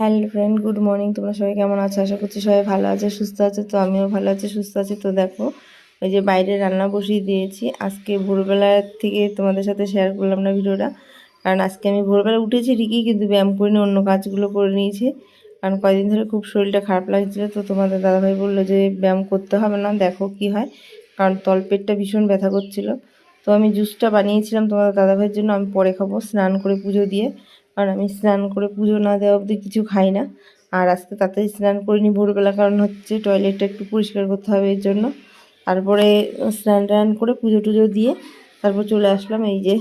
Hello friend, good morning. তোমরা সবাই কেমন আছো? আশা করছি সবাই ভালো আছে, সুস্থ আছে। তো আমিও ভালো আছি, সুস্থ আছি। তো দেখো, ওই যে বাইরে রান্না বসিয়ে দিয়েছি। আজকে ভোরবেলা থেকে তোমাদের সাথে শেয়ার করলাম না ভিডিওটা, কারণ আজকে আমি ভোরবেলা উঠেছি ঠিকই, কিন্তু ব্যায়াম করিনি, অন্য কাজগুলো করে নিয়েছি। কারণ কয়েকদিন ধরে খুব শরীরটা খারাপ লাগছিল। তো তোমাদের দাদাভাই বললো যে ব্যায়াম করতে হবে না, দেখো কি হয়, কারণ তলপেটটা ভীষণ ব্যথা করছিল। তো আমি জুসটা বানিয়েছিলাম তোমাদের দাদাভাইয়ের জন্য, আমি পরে খাবো স্নান করে পুজো দিয়ে, কারণ আমি স্নান করে পুজো না দেওয়া অবধি কিছু খাই না। আর আজকে তাড়াতাড়ি স্নান করিনি ভোরবেলা, কারণ হচ্ছে টয়লেটটা একটু পরিষ্কার করতে হবে, এর জন্য। তারপরে স্নান টান করে পুজো টুজো দিয়ে তারপর চলে আসলাম। এই যে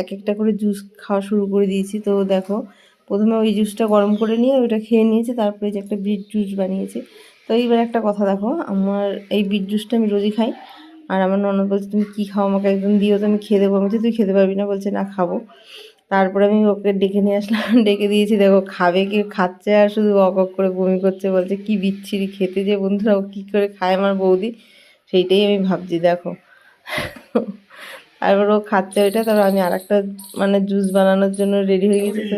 এক একটা করে জুস খাওয়া শুরু করে দিয়েছি। তো দেখো, প্রথমে ওই জুসটা গরম করে নিয়ে ওইটা খেয়ে নিয়েছি, তারপরে যে একটা বিট জুস বানিয়েছি। তো এইবার একটা কথা দেখো, আমার এই বিট জুসটা আমি রোজই খাই। আর আমার ননদ বলছে, তুমি কী খাও, আমাকে একদম দিও, তো আমি খেয়ে দেবো। আমি তুই খেতে পারবি না, বলছে না খাবো। তারপরে আমি ওকে ডেকে নিয়ে আসলাম, ডেকে দিয়েছি। দেখো খাবে, কি খাচ্ছে আর শুধু অক করে বমি করছে, বলছে কি বিচ্ছিরি খেতে। যে বন্ধুরা ও কী করে খায় আমার বৌদি, সেইটাই আমি ভাবছি। দেখো, তারপর ও খাচ্ছে ওইটা, তারপর আমি আর একটা মানে জুস বানানোর জন্য রেডি হয়ে গেছি। তো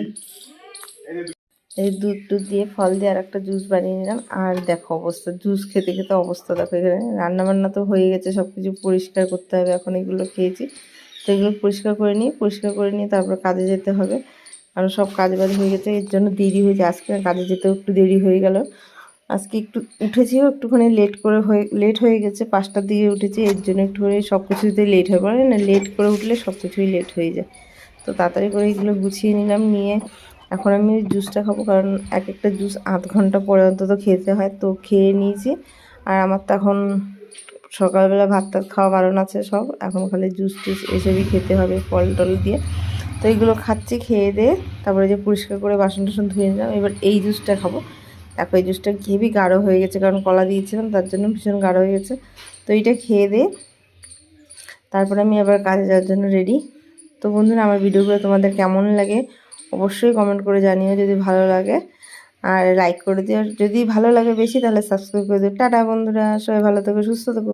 এই দুধ টুধ দিয়ে ফল দিয়ে আর একটা জুস বানিয়ে নিলাম। আর দেখো অবস্থা, জুস খেতে খেতে অবস্থা দেখো। এখানে রান্নাবান্না তো হয়ে গেছে, সব কিছু পরিষ্কার করতে হবে। এখন এগুলো খেয়েছি, তো এগুলো পরিষ্কার করে নিয়ে তারপর কাজে যেতে হবে। কারণ সব কাজ বাজ হয়ে গেছে, এর জন্য দেরি হয়েছে। আজকে কাজে যেতেও একটু দেরি হয়ে গেল। আজকে একটু উঠেছিও একটুখানি লেট হয়ে গেছে, 5টার দিকে উঠেছি, এর জন্য একটুখানি সব কিছুতেই লেট হয়ে পড়ে না। লেট করে উঠলে সব কিছুই লেট হয়ে যায়। তো তাড়াতাড়ি করে এগুলো গুছিয়ে নিলাম, নিয়ে এখন আমি জুসটা খাবো, কারণ এক একটা জুস আধ ঘন্টা পরে অন্তত খেতে হয়। তো খেয়ে নিয়েছি। আর আমার তো এখন সকালবেলা ভাত টাত খাওয়া বারণ আছে সব, এখন খালি জুস টুস এসবই খেতে হবে ফল টল দিয়ে। তো এইগুলো খাচ্ছি, খেয়ে দিয়ে তারপরে যে পরিষ্কার করে বাসন টাসন ধুয়ে নিলাম। এবার এই জুসটা খাবো। দেখো এই জুসটা হেবি গাঢ় হয়ে গেছে, কারণ কলা দিয়েছিলাম, তার জন্য ভীষণ গাঢ় হয়ে গেছে। তো এইটা খেয়ে দিয়ে তারপরে আমি আবার কাজে যাওয়ার জন্য রেডি। তো বন্ধুরা, আমার ভিডিওগুলো তোমাদের কেমন লাগে অবশ্যই কমেন্ট করে জানিও, যদি ভালো লাগে। আর লাইক করে দিও, যদি ভালো লাগে বেশি তাহলে সাবস্ক্রাইব করে দিও। টাটা বন্ধুরা, সবাই ভালো থেকো, সুস্থ থেকো।